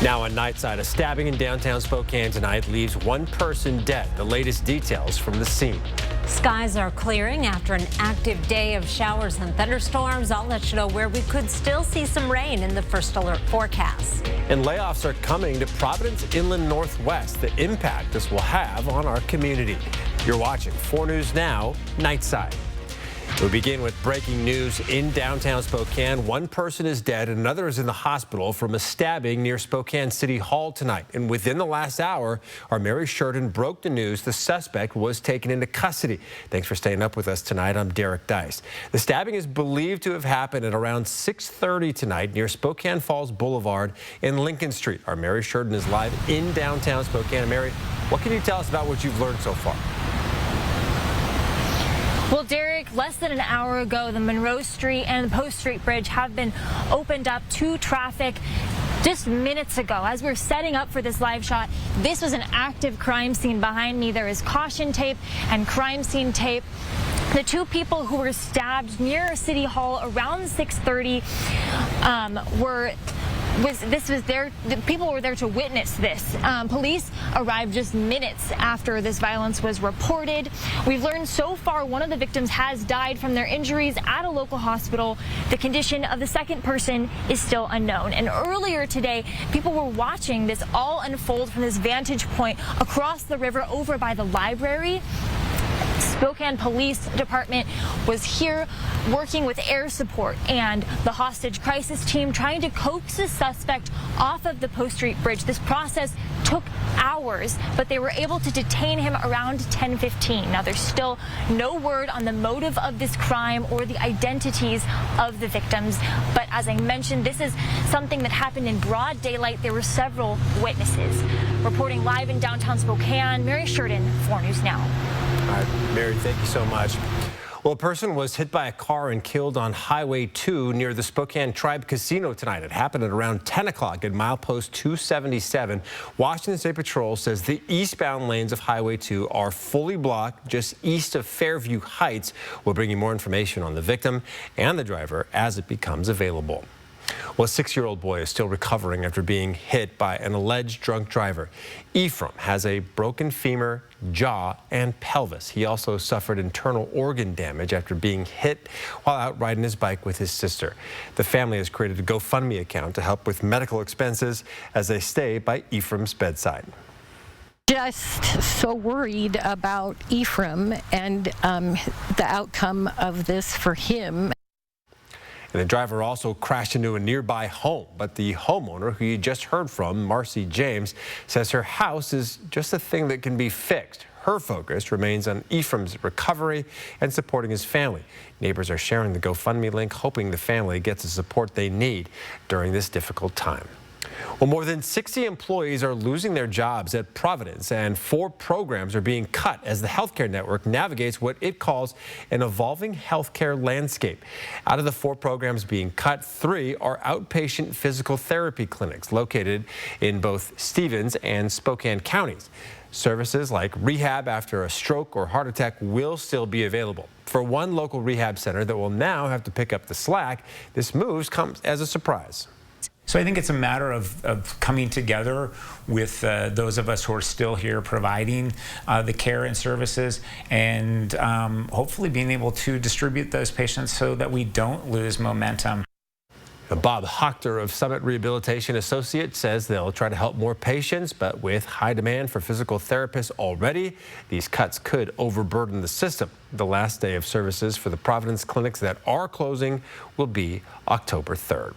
Now on Nightside, a stabbing in downtown Spokane tonight leaves one person dead. The latest details from the scene. Skies are clearing after an active day of showers and thunderstorms. I'll let you know where we could still see some rain in the first alert forecast. And layoffs are coming to Providence Inland Northwest. The impact this will have on our community. You're watching 4 News Now, Nightside. We begin with breaking news in downtown Spokane. One person is dead, and another is in the hospital from a stabbing near Spokane City Hall tonight. And within the last hour, our Mary Sheridan broke the news the suspect was taken into custody. Thanks for staying up with us tonight. I'm Derek Dice. The stabbing is believed to have happened at around 6:30 tonight near Spokane Falls Boulevard and Lincoln Street. Our Mary Sheridan is live in downtown Spokane. Mary, what can you tell us about what you've learned so far? Well, Derek, less than an hour ago, the Monroe Street and the Post Street Bridge have been opened up to traffic. Just minutes ago, as we're setting up for this live shot, this was an active crime scene behind me. There is caution tape and crime scene tape. The two people who were stabbed near City Hall around 6:30 the people were there to witness this. Police arrived just minutes after this violence was reported. We've learned so far one of the victims has died from their injuries at a local hospital. The condition of the second person is still unknown. And earlier today, people were watching this all unfold from this vantage point across the river over by the library. Spokane Police Department was here working with air support and the hostage crisis team trying to coax the suspect off of the Post Street Bridge. This process took hours, but they were able to detain him around 10:15. Now, there's still no word on the motive of this crime or the identities of the victims. But as I mentioned, this is something that happened in broad daylight. There were several witnesses. Reporting live in downtown Spokane, Mary Sheridan, 4 News Now. All right, Mary, thank you so much. Well, a person was hit by a car and killed on Highway 2 near the Spokane Tribe Casino tonight. It happened at around 10 o'clock at milepost 277. Washington State Patrol says the eastbound lanes of Highway 2 are fully blocked just east of Fairview Heights. We'll bring you more information on the victim and the driver as it becomes available. Well, a 6-year-old boy is still recovering after being hit by an alleged drunk driver. Ephraim has a broken femur, jaw, and pelvis. He also suffered internal organ damage after being hit while out riding his bike with his sister. The family has created a GoFundMe account to help with medical expenses as they stay by Ephraim's bedside. Just so worried about Ephraim and the outcome of this for him. And the driver also crashed into a nearby home. But the homeowner, who you just heard from, Marcy James, says her house is just a thing that can be fixed. Her focus remains on Ephraim's recovery and supporting his family. Neighbors are sharing the GoFundMe link, hoping the family gets the support they need during this difficult time. Well, more than 60 employees are losing their jobs at Providence, and 4 programs are being cut as the healthcare network navigates what it calls an evolving healthcare landscape. Out of the 4 programs being cut, 3 are outpatient physical therapy clinics located in both Stevens and Spokane counties. Services like rehab after a stroke or heart attack will still be available. For one local rehab center that will now have to pick up the slack, this move comes as a surprise. So I think it's a matter of coming together with those of us who are still here providing the care and services, and hopefully being able to distribute those patients so that we don't lose momentum. Bob Hochter of Summit Rehabilitation Associates says they'll try to help more patients, but with high demand for physical therapists already, these cuts could overburden the system. The last day of services for the Providence clinics that are closing will be October 3rd.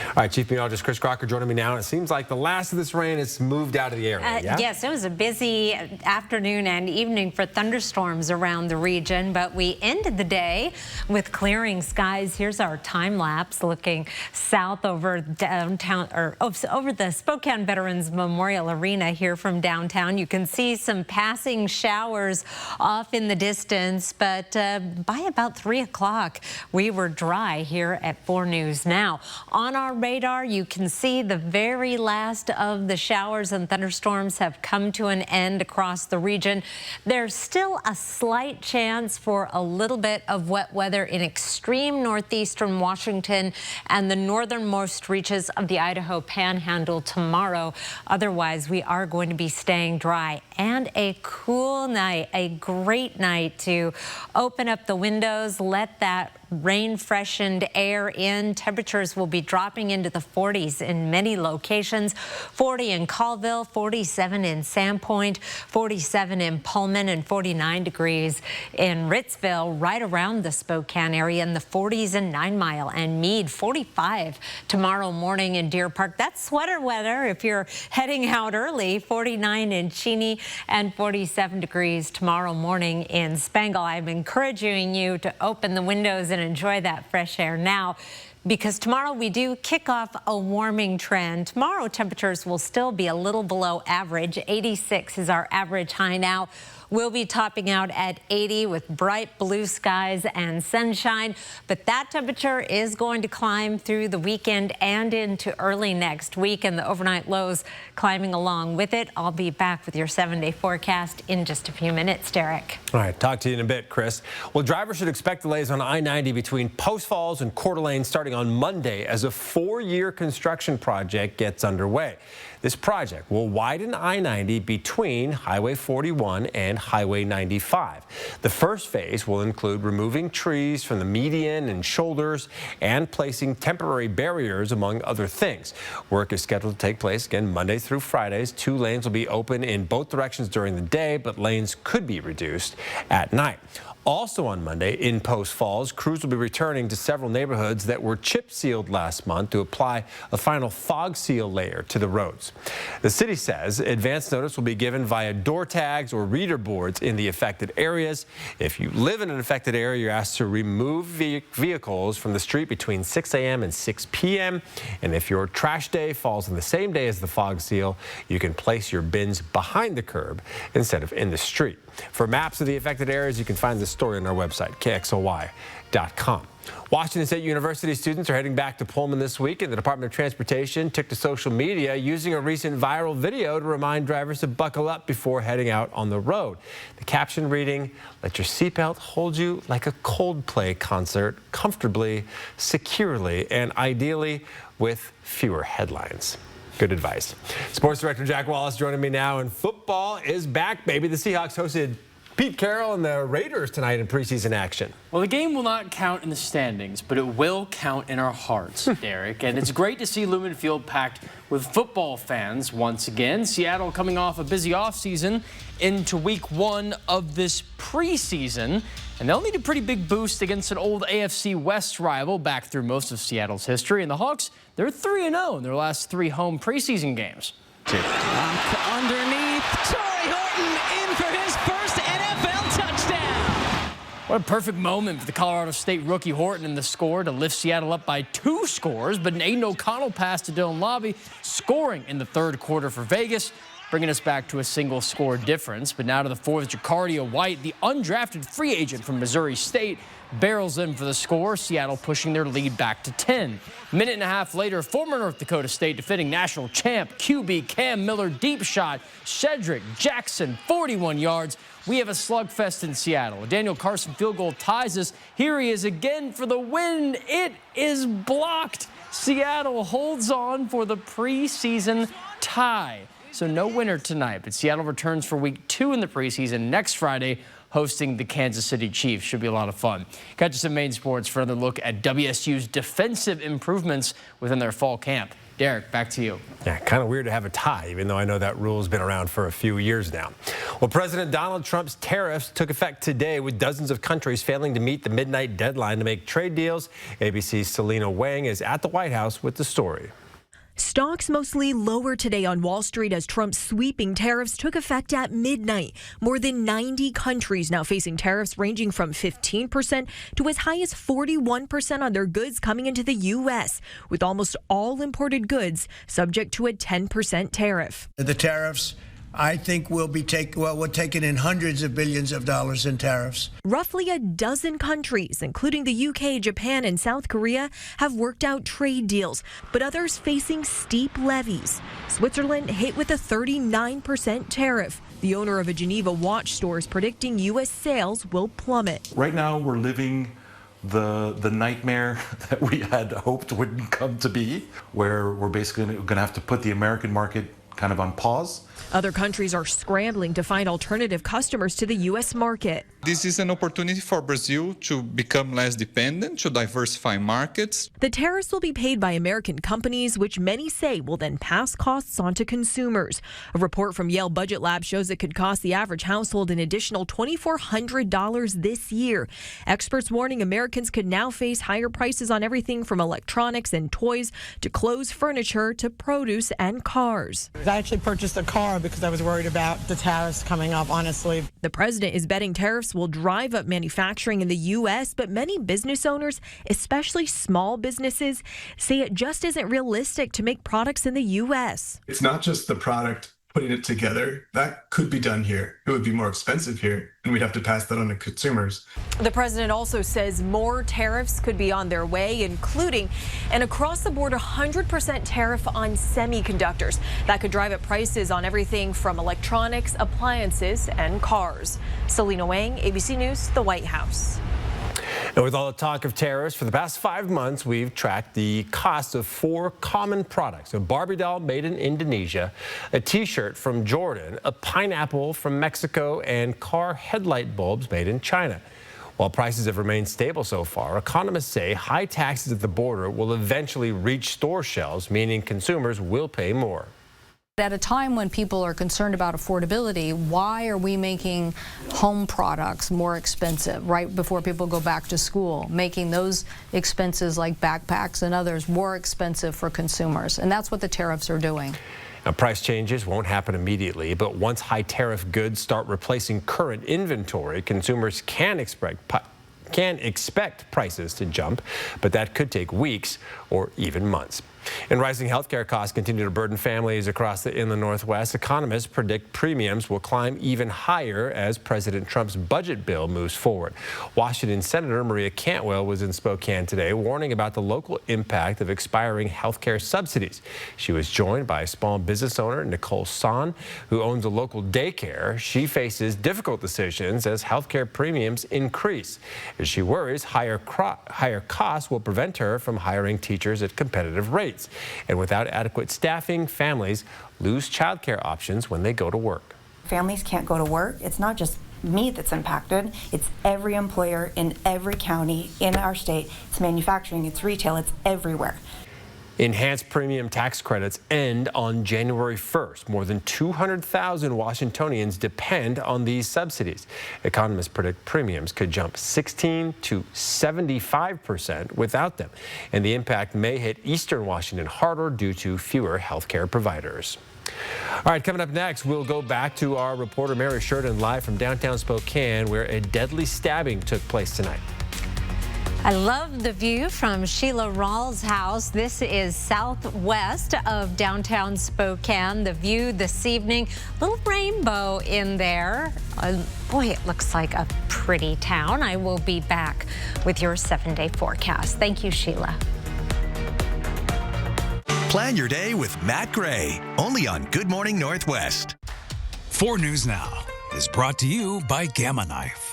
All right, Chief Meteorologist Chris Crocker joining me now. And it seems like the last of this rain has moved out of the area. Yeah? Yes, it was a busy afternoon and evening for thunderstorms around the region, but we ended the day with clearing skies. Here's our time lapse looking south over downtown, or over the Spokane Veterans Memorial Arena here from downtown. You can see some passing showers off in the distance, but by about 3 o'clock, we were dry here at 4 News Now. On on our radar. You can see the very last of the showers and thunderstorms have come to an end across the region. There's still a slight chance for a little bit of wet weather in extreme northeastern Washington and the northernmost reaches of the Idaho Panhandle tomorrow. Otherwise, we are going to be staying dry and a cool night, a great night to open up the windows, let that rain freshened air in. Temperatures will be dropping into the 40s in many locations. 40 in Colville, 47 in Sandpoint, 47 in Pullman, and 49 degrees in Ritzville, right around the Spokane area, in the 40s in 9 Mile and Meade. 45 tomorrow morning in Deer Park. That's sweater weather if you're heading out early. 49 in Cheney and 47 degrees tomorrow morning in Spangle. I'm encouraging you to open the windows and enjoy that fresh air now, because tomorrow we do kick off a warming trend. Tomorrow temperatures will still be a little below average. 86 is our average high now. We'll be topping out at 80 with bright blue skies and sunshine, but that temperature is going to climb through the weekend and into early next week, and the overnight lows climbing along with it. I'll be back with your 7-day forecast in just a few minutes, Derek. All right, talk to you in a bit, Chris. Well, drivers should expect delays on I-90 between Post Falls and Coeur d'Alene starting on Monday as a 4-year construction project gets underway. This project will widen I-90 between Highway 41 and Highway 95. The first phase will include removing trees from the median and shoulders and placing temporary barriers, among other things. Work is scheduled to take place again Monday through Fridays. 2 lanes will be open in both directions during the day, but lanes could be reduced at night. Also on Monday in Post Falls, crews will be returning to several neighborhoods that were chip sealed last month to apply a final fog seal layer to the roads. The city says advance notice will be given via door tags or reader boards in the affected areas. If you live in an affected area, you're asked to remove vehicles from the street between 6 a.m. and 6 p.m. And if your trash day falls on the same day as the fog seal, you can place your bins behind the curb instead of in the street. For maps of the affected areas, you can find this story on our website, KXLY.com. Washington State University students are heading back to Pullman this week, and the Department of Transportation took to social media using a recent viral video to remind drivers to buckle up before heading out on the road. The caption reading, "Let your seatbelt hold you like a Coldplay concert, comfortably, securely, and ideally with fewer headlines." Good advice. Sports Director Jack Wallace joining me now, and football is back, baby. The Seahawks hosted Pete Carroll and the Raiders tonight in preseason action. Well, the game will not count in the standings, but it will count in our hearts, Derek. And it's great to see Lumen Field packed with football fans once again. Seattle coming off a busy offseason into week 1 of this preseason. And they'll need a pretty big boost against an old AFC West rival back through most of Seattle's history. And the Hawks, they're 3-0 in their last 3 home preseason games. Underneath, Torrey Horton in for his first NFL touchdown. What a perfect moment for the Colorado State rookie Horton in the score to lift Seattle up by 2 scores. But an Aiden O'Connell pass to Dylan Lobby, scoring in the 3rd quarter for Vegas, bringing us back to a single score difference. But now to the 4th, Jacardia White, the undrafted free agent from Missouri State, barrels in for the score. Seattle pushing their lead back to 10. Minute and a half later, former North Dakota State defending national champ QB Cam Miller deep shot. Shedrick Jackson, 41 yards. We have a slugfest in Seattle. A Daniel Carson field goal ties us. Here he is again for the win. It is blocked. Seattle holds on for the preseason tie. So no winner tonight, but Seattle returns for week 2 in the preseason next Friday, hosting the Kansas City Chiefs. Should be a lot of fun. Catch us in Main Sports for another look at WSU's defensive improvements within their fall camp. Derek, back to you. Yeah, kind of weird to have a tie, even though I know that rule's been around for a few years now. Well, President Donald Trump's tariffs took effect today, with dozens of countries failing to meet the midnight deadline to make trade deals. ABC's Selena Wang is at the White House with the story. Stocks mostly lower today on Wall Street as Trump's sweeping tariffs took effect at midnight. More than 90 countries now facing tariffs ranging from 15% to as high as 41% on their goods coming into the U.S., with almost all imported goods subject to a 10% tariff. The tariffs I think we're taking in hundreds of billions of dollars in tariffs. Roughly a dozen countries, including the UK, Japan, and South Korea, have worked out trade deals, but others facing steep levies. Switzerland hit with a 39% tariff. The owner of a Geneva watch store is predicting U.S. sales will plummet. Right now, we're living the nightmare that we had hoped wouldn't come to be, where we're basically going to have to put the American market kind of on pause. Other countries are scrambling to find alternative customers to the U.S. market. This is an opportunity for Brazil to become less dependent, to diversify markets. The tariffs will be paid by American companies, which many say will then pass costs on to consumers. A report from Yale Budget Lab shows it could cost the average household an additional $2,400 this year. Experts warning Americans could now face higher prices on everything from electronics and toys to clothes, furniture to produce and cars. I actually purchased a car because I was worried about the tariffs coming up, honestly. The president is betting tariffs will drive up manufacturing in the U.S., but many business owners, especially small businesses, say it just isn't realistic to make products in the U.S. It's not just the product, putting it together. That could be done here. It would be more expensive here, and we'd have to pass that on to consumers. The president also says more tariffs could be on their way, including an across-the-board 100% tariff on semiconductors. That could drive up prices on everything from electronics, appliances, and cars. Selena Wang, ABC News, the White House. And with all the talk of tariffs, for the past 5 months, we've tracked the cost of 4 common products: a Barbie doll made in Indonesia, a T-shirt from Jordan, a pineapple from Mexico, and car headlight bulbs made in China. While prices have remained stable so far, economists say high taxes at the border will eventually reach store shelves, meaning consumers will pay more. At a time when people are concerned about affordability, why are we making home products more expensive right before people go back to school, making those expenses like backpacks and others more expensive for consumers? And that's what the tariffs are doing. Now, price changes won't happen immediately, but once high tariff goods start replacing current inventory, consumers can expect prices to jump, but that could take weeks or even months. And rising healthcare costs continue to burden families across the inland Northwest. Economists predict premiums will climb even higher as President Trump's budget bill moves forward. Washington Senator Maria Cantwell was in Spokane today, warning about the local impact of expiring healthcare subsidies. She was joined by small business owner Nicole Son, who owns a local daycare. She faces difficult decisions as healthcare premiums increase. As she worries higher costs will prevent her from hiring teachers at competitive rates. And without adequate staffing, families lose childcare options when they go to work. Families can't go to work. It's not just me that's impacted. It's every employer in every county in our state. It's manufacturing, it's retail, it's everywhere. Enhanced premium tax credits end on January 1st. More than 200,000 Washingtonians depend on these subsidies. Economists predict premiums could jump 16 to 75% without them. And the impact may hit Eastern Washington harder due to fewer health care providers. All right, coming up next, we'll go back to our reporter Mary Sheridan live from downtown Spokane, where a deadly stabbing took place tonight. I love the view from Sheila Rawls' house. This is southwest of downtown Spokane. The view this evening, little rainbow in there. Boy, it looks like a pretty town. I will be back with your 7-day forecast. Thank you, Sheila. Plan your day with Matt Gray, only on Good Morning Northwest. 4 News Now is brought to you by Gamma Knife.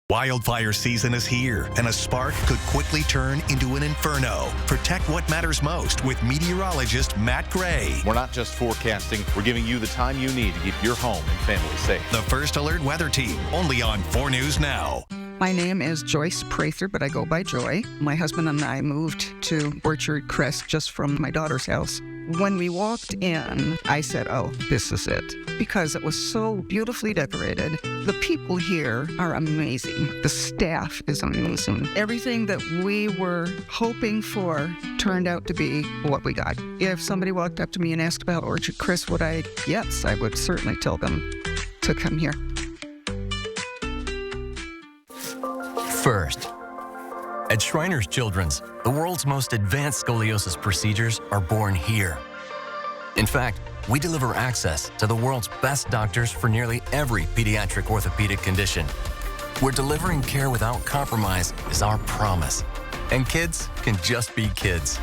Wildfire season is here, and a spark could quickly turn into an inferno. Protect what matters most with meteorologist Matt Gray. We're not just forecasting, we're giving you the time you need to keep your home and family safe. The First Alert Weather Team, only on 4 News Now. My name is Joyce Prather, but I go by Joy. My husband and I moved to Orchard Crest just from my daughter's house. When we walked in, I said, oh, this is it, because it was so beautifully decorated. The people here are amazing. The staff is amazing. Everything that we were hoping for turned out to be what we got. If somebody walked up to me and asked about Orchard Crest, yes, I would certainly tell them to come here. First, at Shriners Children's, the world's most advanced scoliosis procedures are born here. In fact, we deliver access to the world's best doctors for nearly every pediatric orthopedic condition. Where delivering care without compromise is our promise. And kids can just be kids.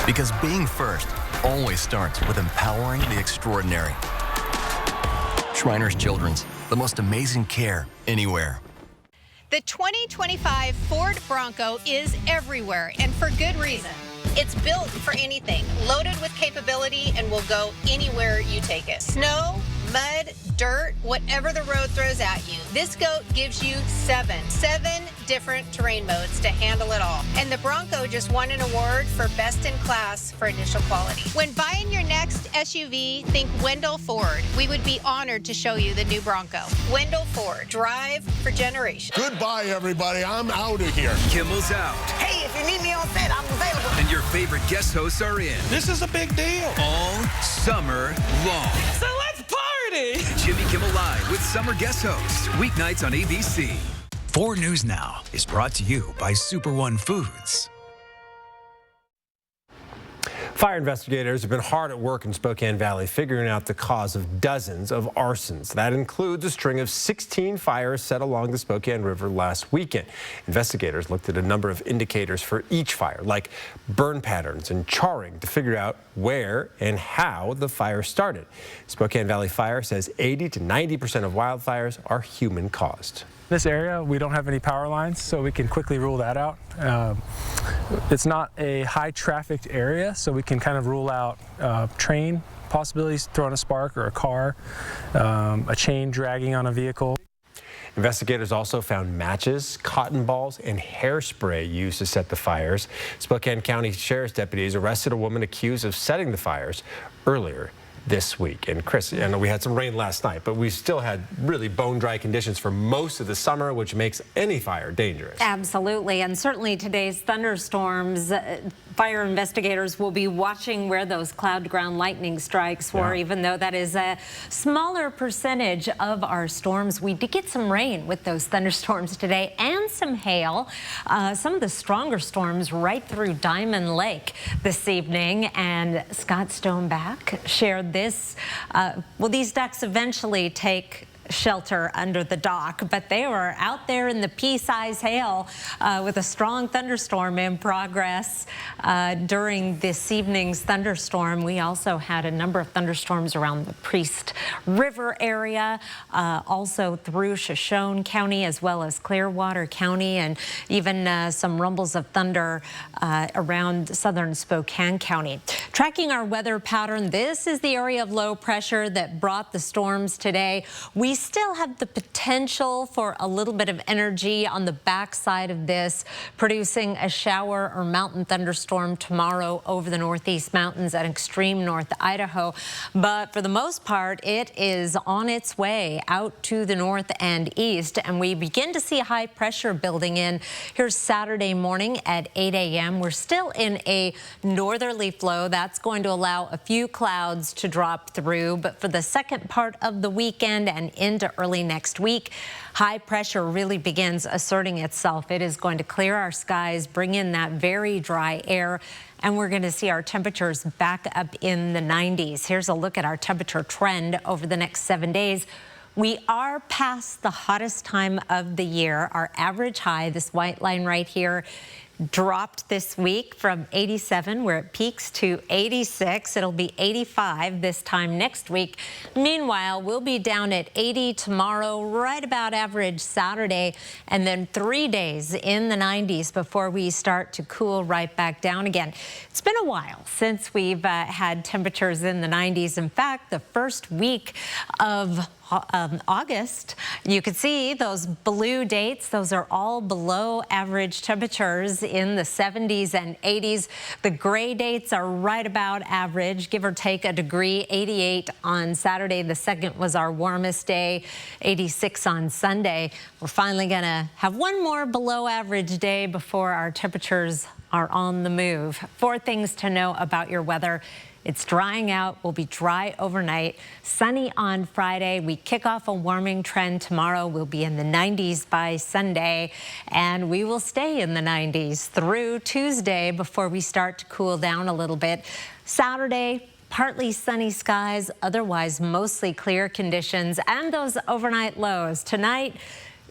Because being first always starts with empowering the extraordinary. Shriners Children's, the most amazing care anywhere. The 2025 Ford Bronco is everywhere, and for good reason. It's built for anything, loaded with capability, and will go anywhere you take it. Snow, mud, dirt, whatever the road throws at you. This goat gives you seven different terrain modes to handle it all. And the Bronco just won an award for Best in Class for initial quality. When buying your next SUV, think Wendell Ford. We would be honored to show you the new Bronco. Wendell Ford, drive for generations. Goodbye, everybody. I'm out of here. Kimmel's out. Hey, if you need me on set, I'm available. And your favorite guest hosts are in. This is a big deal. All summer long. So let's party! Jimmy Kimmel Live with summer guest hosts. Weeknights on ABC. 4 News Now is brought to you by Super One Foods. Fire investigators have been hard at work in Spokane Valley figuring out the cause of dozens of arsons. That includes a string of 16 fires set along the Spokane River last weekend. Investigators looked at a number of indicators for each fire, like burn patterns and charring, to figure out where and how the fire started. Spokane Valley Fire says 80 to 90% of wildfires are human caused. This area, we don't have any power lines, so we can quickly rule that out. It's not a high trafficked area, so we can kind of rule out train possibilities, throwing a spark or a car, a chain dragging on a vehicle. Investigators also found matches, cotton balls, and hairspray used to set the fires. Spokane County Sheriff's deputies arrested a woman accused of setting the fires earlier this week. And Chris, I know we had some rain last night, but we still had really bone-dry conditions for most of the summer, which makes any fire dangerous. Absolutely, and certainly today's thunderstorms, fire investigators will be watching where those cloud-to-ground lightning strikes were, even though that is a smaller percentage of our storms. We did get some rain with those thunderstorms today and some hail. Some of the stronger storms right through Diamond Lake this evening, and Scott Stoneback shared this. Well, these ducks eventually take shelter under the dock, but they were out there in the pea-size hail with a strong thunderstorm in progress during this evening's thunderstorm. We also had a number of thunderstorms around the Priest River area, also through Shoshone County as well as Clearwater County, and even some rumbles of thunder around southern Spokane County. Tracking our weather pattern, this is the area of low pressure that brought the storms today. We still have the potential for a little bit of energy on the backside of this, producing a shower or mountain thunderstorm tomorrow over the northeast mountains and extreme north Idaho. But for the most part, it is on its way out to the north and east, and we begin to see high pressure building in. Here's Saturday morning at 8 a.m. We're still in a northerly flow. That's going to allow a few clouds to drop through, but for the second part of the weekend and into early next week, high pressure really begins asserting itself. It is going to clear our skies, bring in that very dry air, and we're going to see our temperatures back up in the 90s. Here's a look at our temperature trend over the next 7 days. We are past the hottest time of the year. Our average high, this white line right here, dropped this week from 87, where it peaks, to 86. It'll be 85 this time next week. Meanwhile, we'll be down at 80 tomorrow, right about average Saturday, and then 3 days in the 90s before we start to cool right back down again. It's been a while since we've had temperatures in the 90s. In fact, the first week of August, you can see those blue dates. Those are all below average temperatures in the 70s and 80s. The gray dates are right about average, give or take a degree. 88 on Saturday. The second was our warmest day. 86 on Sunday. We're finally going to have one more below average day before our temperatures are on the move. 4 things to know about your weather. It's drying out. We'll be dry overnight. Sunny on Friday. We kick off a warming trend tomorrow. We'll be in the 90s by Sunday, and we will stay in the 90s through Tuesday before we start to cool down a little bit. Saturday, partly sunny skies, otherwise mostly clear conditions, and those overnight lows. Tonight,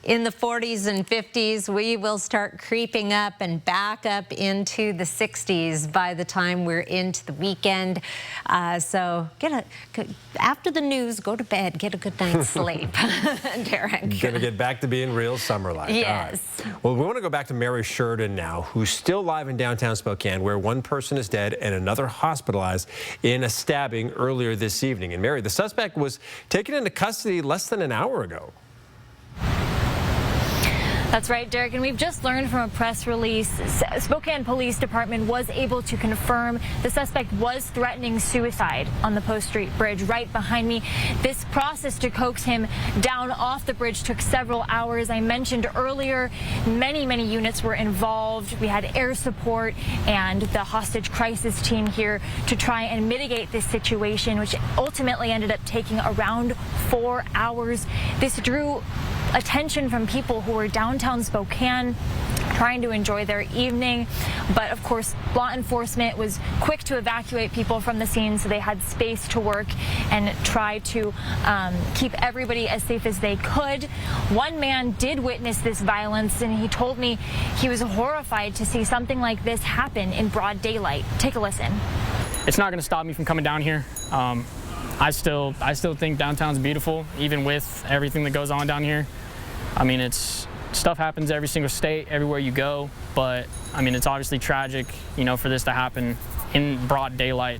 in the 40s and 50s, we will start creeping up and back up into the 60s by the time we're into the weekend. So after the news, go to bed, get a good night's sleep. Derek. Gonna get back to being real summer-like. Yes. All right. Well, we want to go back to Mary Sheridan now, who's still alive in downtown Spokane, where one person is dead and another hospitalized in a stabbing earlier this evening. And Mary, the suspect was taken into custody less than an hour ago. That's right, Derek, and we've just learned from a press release, Spokane Police Department was able to confirm the suspect was threatening suicide on the Post Street Bridge right behind me. This process to coax him down off the bridge took several hours. I mentioned earlier, many units were involved. We had air support and the hostage crisis team here to try and mitigate this situation, which ultimately ended up taking around 4 hours. This drew attention from people who were downtown Spokane trying to enjoy their evening, but of course law enforcement was quick to evacuate people from the scene so they had space to work and try to keep everybody as safe as they could. One man did witness this violence, and he told me he was horrified to see something like this happen in broad daylight. Take a listen. It's not going to stop me from coming down here. I still think downtown's beautiful, even with everything that goes on down here. I mean, stuff happens every single state, everywhere you go, but I mean, it's obviously tragic, you know, for this to happen in broad daylight.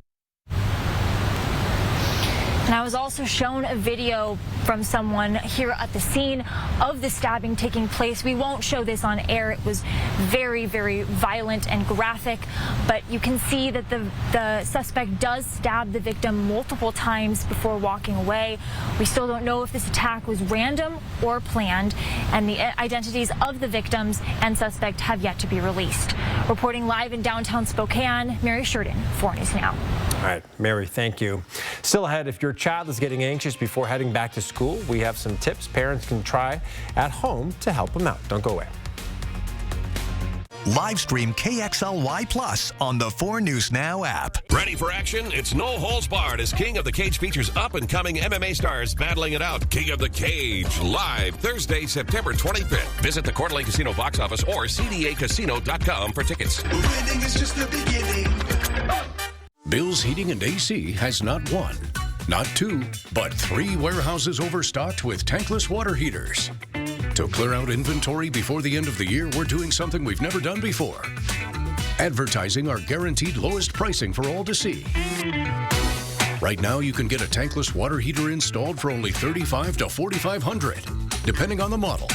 And I was also shown a video from someone here at the scene of the stabbing taking place. We won't show this on air. It was very violent and graphic, but you can see that the suspect does stab the victim multiple times before walking away. We still don't know if this attack was random or planned, and the identities of the victims and suspect have yet to be released. Reporting live in downtown Spokane, Mary Sheridan, 4 News Now. All right, Mary, thank you. Still ahead, if your child is getting anxious before heading back to school, we have some tips parents can try at home to help them out. Don't go away. Live stream KXLY Plus on the 4 News Now app. Ready for action? It's no holds barred as King of the Cage features up-and-coming MMA stars battling it out. King of the Cage, live Thursday, September 25th. Visit the Coeur d'Alene Casino box office or cdacasino.com for tickets. Winning is just the beginning. Bill's Heating and AC has not one, not two, but 3 warehouses overstocked with tankless water heaters. To clear out inventory before the end of the year, we're doing something we've never done before. Advertising our guaranteed lowest pricing for all to see. Right now, you can get a tankless water heater installed for only $3,500 to $4,500, depending on the model.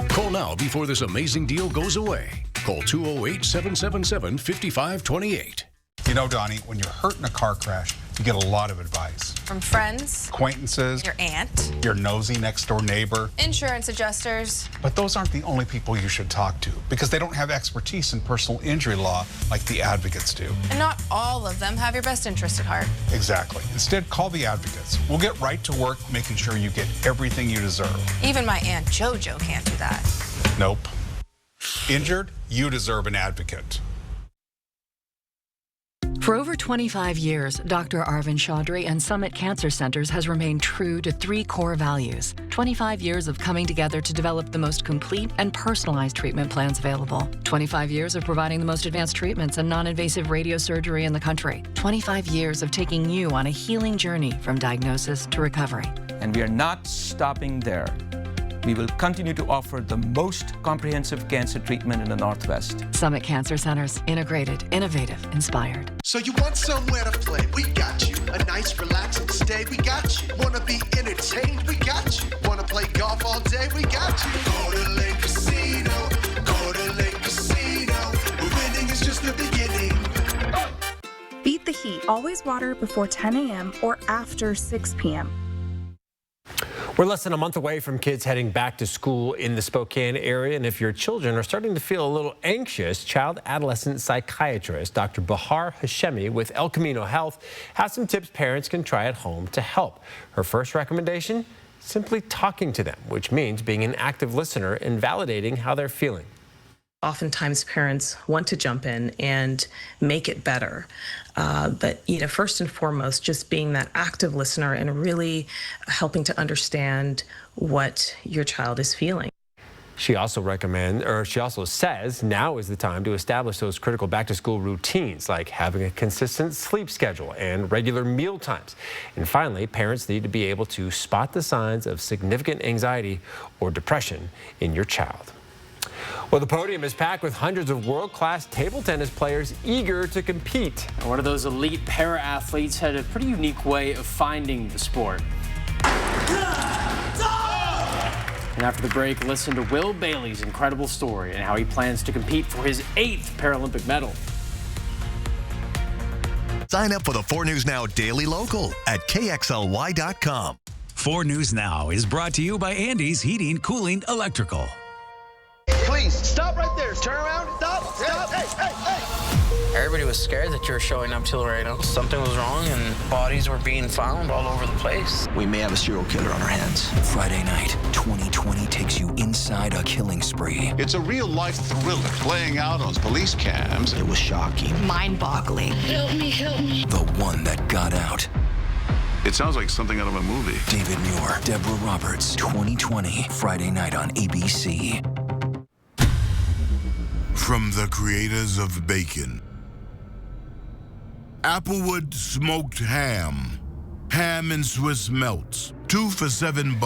Call now before this amazing deal goes away. Call 208-777-5528. You know, Donnie, when you're hurt in a car crash, you get a lot of advice. From friends, acquaintances, your aunt, your nosy next door neighbor, insurance adjusters. But those aren't the only people you should talk to because they don't have expertise in personal injury law like the advocates do. And not all of them have your best interest at heart. Exactly. Instead, call the advocates. We'll get right to work making sure you get everything you deserve. Even my Aunt JoJo can't do that. Nope. Injured? You deserve an advocate. For over 25 years, Dr. Arvind Chaudhry and Summit Cancer Centers has remained true to 3 core values. 25 years of coming together to develop the most complete and personalized treatment plans available. 25 years of providing the most advanced treatments and non-invasive radiosurgery in the country. 25 years of taking you on a healing journey from diagnosis to recovery. And we are not stopping there. We will continue to offer the most comprehensive cancer treatment in the Northwest. Summit Cancer Centers. Integrated, innovative, inspired. So you want somewhere to play? We got you. A nice relaxing stay? We got you. Wanna be entertained? We got you. Wanna play golf all day? We got you. Coeur d'Alene Casino. Coeur d'Alene Casino. Winning is just the beginning. Beat the heat. Always water before 10 a.m. or after 6 p.m. We're less than a month away from kids heading back to school in the Spokane area, and if your children are starting to feel a little anxious, child adolescent psychiatrist Dr. Bahar Hashemi with El Camino Health has some tips parents can try at home to help. Her first recommendation, simply talking to them, which means being an active listener and validating how they're feeling. Oftentimes parents want to jump in and make it better. But, first and foremost, just being that active listener and really helping to understand what your child is feeling. She also says now is the time to establish those critical back-to-school routines, like having a consistent sleep schedule and regular meal times. And finally, parents need to be able to spot the signs of significant anxiety or depression in your child. Well, the podium is packed with hundreds of world-class table tennis players eager to compete. And one of those elite para-athletes had a pretty unique way of finding the sport. And after the break, listen to Will Bailey's incredible story and how he plans to compete for his 8th Paralympic medal. Sign up for the 4 News Now Daily Local at KXLY.com. 4 News Now is brought to you by Andy's Heating, Cooling, Electrical. Please, stop right there. Turn around. Stop. Stop. Hey. Everybody was scared that you were showing up to Laredo. Something was wrong and bodies were being found all over the place. We may have a serial killer on our hands. Friday night, 2020 takes you inside a killing spree. It's a real-life thriller playing out on police cams. It was shocking. Mind-boggling. Help me. The one that got out. It sounds like something out of a movie. David Muir, Deborah Roberts, 2020, Friday night on ABC. From the creators of bacon. Applewood smoked ham. Ham and Swiss melts. 2 for $7.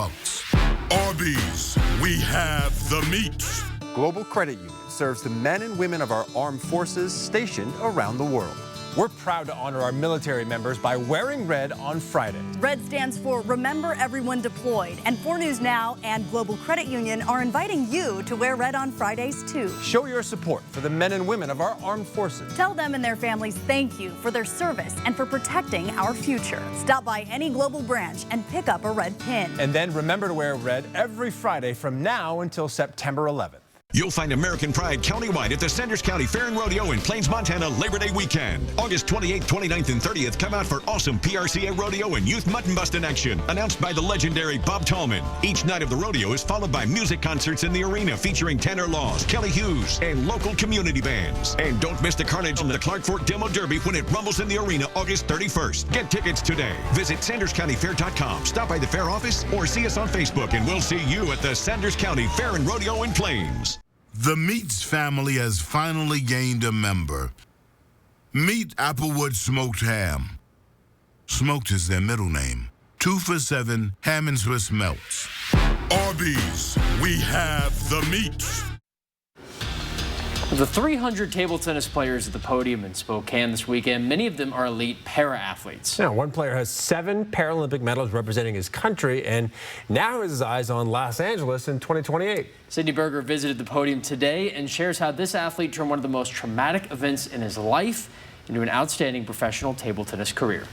Arby's, we have the meat. Global Credit Union serves the men and women of our armed forces stationed around the world. We're proud to honor our military members by wearing red on Friday. Red stands for Remember Everyone Deployed, and 4 News Now and Global Credit Union are inviting you to wear red on Fridays too. Show your support for the men and women of our armed forces. Tell them and their families thank you for their service and for protecting our future. Stop by any Global branch and pick up a red pin. And then remember to wear red every Friday from now until September 11th. You'll find American Pride countywide at the Sanders County Fair and Rodeo in Plains, Montana, Labor Day weekend. August 28th, 29th, and 30th, come out for awesome PRCA rodeo and youth mutton busting action. Announced by the legendary Bob Tallman. Each night of the rodeo is followed by music concerts in the arena featuring Tanner Laws, Kelly Hughes, and local community bands. And don't miss the carnage in the Clark Fork Demo Derby when it rumbles in the arena August 31st. Get tickets today. Visit SandersCountyFair.com. Stop by the fair office or see us on Facebook, and we'll see you at the Sanders County Fair and Rodeo in Plains. The Meats family has finally gained a member. Meet Applewood Smoked Ham. Smoked is their middle name. 2 for $7 ham and Swiss melts. Arby's, we have the meat. The 300 table tennis players at the podium in Spokane this weekend, many of them are elite para-athletes. Now, one player has 7 Paralympic medals representing his country, and now has his eyes on Los Angeles in 2028. Sidney Berger visited the podium today and shares how this athlete turned one of the most traumatic events in his life into an outstanding professional table tennis career.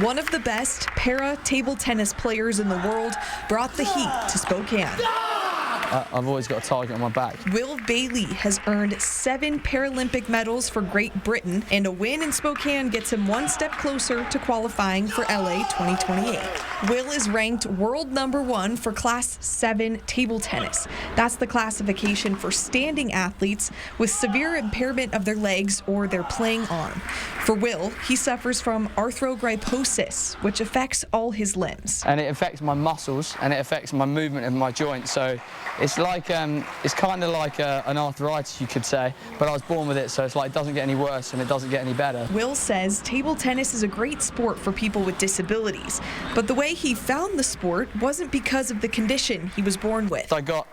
One of the best para-table tennis players in the world brought the heat to Spokane. I've always got a target on my back. Will Bailey has earned 7 Paralympic medals for Great Britain, and a win in Spokane gets him one step closer to qualifying for LA 2028. Will is ranked world #1 for Class 7 table tennis. That's the classification for standing athletes with severe impairment of their legs or their playing arm. For Will, he suffers from arthrogryposis, which affects all his limbs. And it affects my muscles and it affects my movement of my joints. So it's like it's kind of like an arthritis, you could say, but I was born with it, so it's like it doesn't get any worse and it doesn't get any better. Will says table tennis is a great sport for people with disabilities, but the way he found the sport wasn't because of the condition he was born with. I got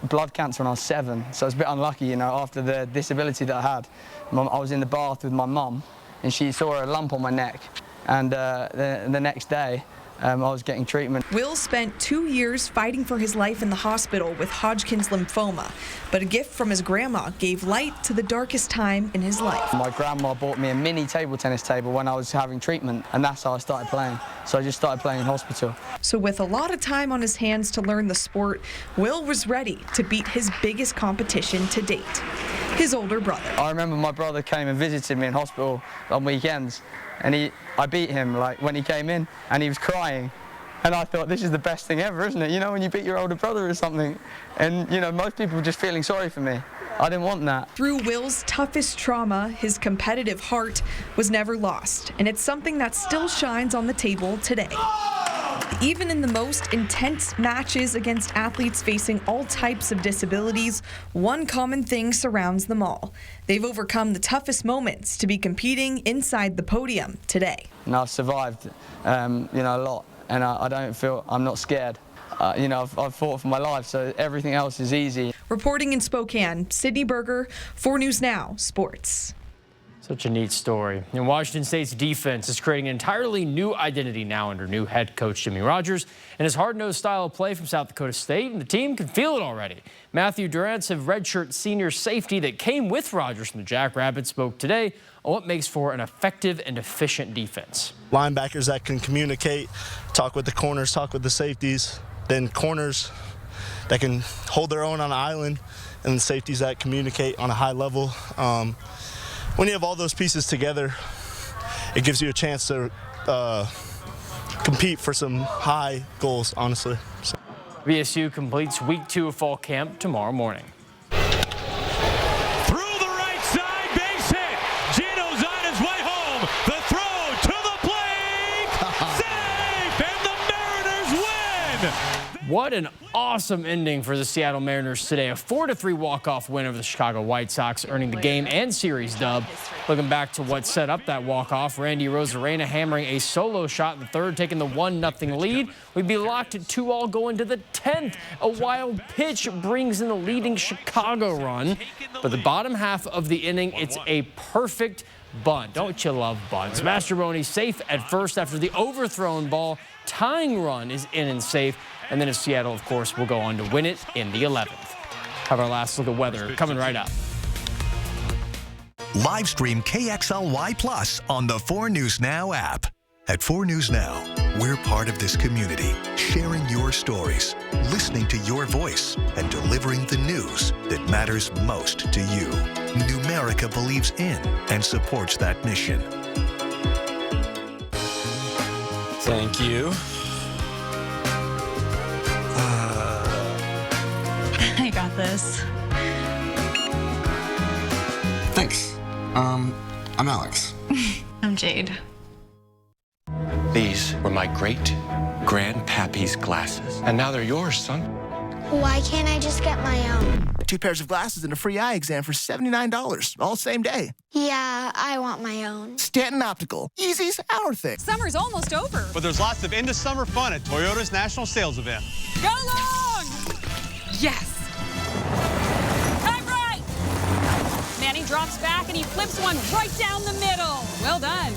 blood cancer when I was 7, so I was a bit unlucky, you know, after the disability that I had. I was in the bath with my mum, and she saw a lump on my neck, and the next day, I was getting treatment. Will spent 2 years fighting for his life in the hospital with Hodgkin's lymphoma, but a gift from his grandma gave light to the darkest time in his life. My grandma bought me a mini table tennis table when I was having treatment, and that's how I started playing. So I just started playing in hospital. So with a lot of time on his hands to learn the sport, Will was ready to beat his biggest competition to date, his older brother. I remember my brother came and visited me in hospital on weekends, and I beat him like when he came in, and he was crying, And I thought, this is the best thing ever, isn't it? You know, when you beat your older brother or something. And, you know, most people were just feeling sorry for me. I didn't want that. Through Will's toughest trauma, his competitive heart was never lost, and it's something that still shines on the table today. Even in the most intense matches against athletes facing all types of disabilities, one common thing surrounds them all. They've overcome the toughest moments to be competing inside the podium today. And I've survived, you know, a lot, and I don't feel, I'm not scared. You know, I've fought for my life, so everything else is easy. Reporting in Spokane, Sydney Berger, 4 News Now Sports. Such a neat story. And Washington State's defense is creating an entirely new identity now under new head coach Jimmy Rogers and his hard-nosed style of play from South Dakota State, and the team can feel it already. Matthew Durant's redshirt senior safety that came with Rogers from the Jackrabbits spoke today on what makes for an effective and efficient defense. Linebackers that can communicate, talk with the corners, talk with the safeties, then corners that can hold their own on an island, and safeties that communicate on a high level. When you have all those pieces together, it gives you a chance to compete for some high goals, honestly. So. VSU completes week 2 of fall camp tomorrow morning. Through the right side, base hit. Gino's on his way home. The throw to the plate. Safe, and the Mariners win. What an awesome ending for the Seattle Mariners today. A 4-3 walk-off win over the Chicago White Sox, earning the game and series dub. Looking back to what set up that walk-off, Randy Rosarena hammering a solo shot in the third, taking the 1-0 lead. We'd be locked at 2-all going to the 10th. A wild pitch brings in the leading Chicago run. But the bottom half of the inning, it's a perfect bunt. Don't you love bunts? Mastrobuoni safe at first after the overthrown ball. Tying run is in and safe. And then Seattle, of course, will go on to win it in the 11th. Have our last look at weather coming right up. Live stream KXLY Plus on the 4 News Now app. At 4 News Now, we're part of this community, sharing your stories, listening to your voice, and delivering the news that matters most to you. Numerica believes in and supports that mission. Thank you. I got this. Thanks. I'm Alex. I'm Jade. These were my great-grandpappy's glasses, and now they're yours, son. Why can't I just get my own? 2 pairs of glasses and a free eye exam for $79, all same day. Yeah, I want my own. Stanton Optical. Easy's our thing. Summer's almost over. But there's lots of end-of-summer fun at Toyota's National Sales Event. Go long! Yes! Time right! Manning drops back and he flips one right down the middle. Well done.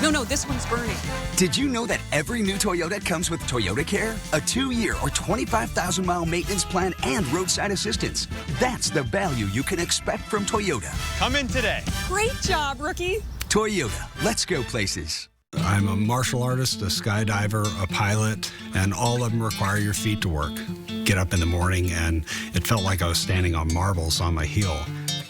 No, this one's burning. Did you know that every new Toyota comes with Toyota Care? A 2-year or 25,000-mile maintenance plan and roadside assistance. That's the value you can expect from Toyota. Come in today. Great job, rookie. Toyota, let's go places. I'm a martial artist, a skydiver, a pilot, and all of them require your feet to work. Get up in the morning, and it felt like I was standing on marbles on my heel.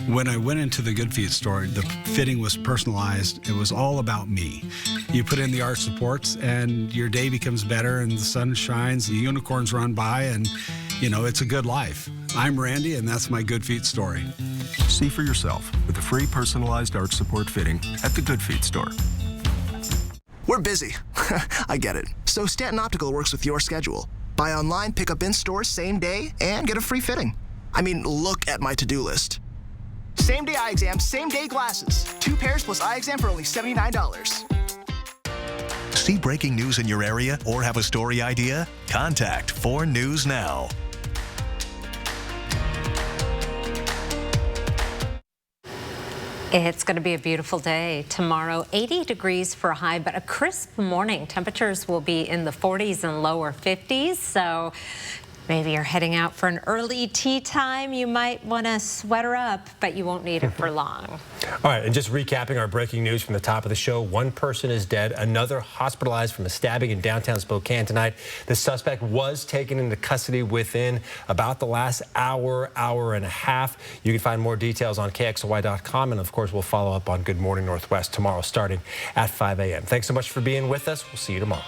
When I went into the Good Feet store, the fitting was personalized. It was all about me. You put in the arch supports, and your day becomes better, and the sun shines, the unicorns run by, and, you know, it's a good life. I'm Randy, and that's my Good Feet story. See for yourself with a free personalized arch support fitting at the Good Feet store. We're busy. I get it. So Stanton Optical works with your schedule. Buy online, pick up in store same day, and get a free fitting. I mean, look at my to-do list. Same day eye exam, same day glasses. 2 pairs plus eye exam for only $79. See breaking news in your area or have a story idea? Contact 4 News Now. It's going to be a beautiful day tomorrow. 80 degrees for a high, but a crisp morning. Temperatures will be in the 40s and lower 50s. So maybe you're heading out for an early tea time. You might want to sweater up, but you won't need it for long. All right, and just recapping our breaking news from the top of the show. 1 person is dead, another hospitalized from a stabbing in downtown Spokane tonight. The suspect was taken into custody within about the last hour and a half. You can find more details on KXLY.com, and of course, we'll follow up on Good Morning Northwest tomorrow starting at 5 a.m. Thanks so much for being with us. We'll see you tomorrow.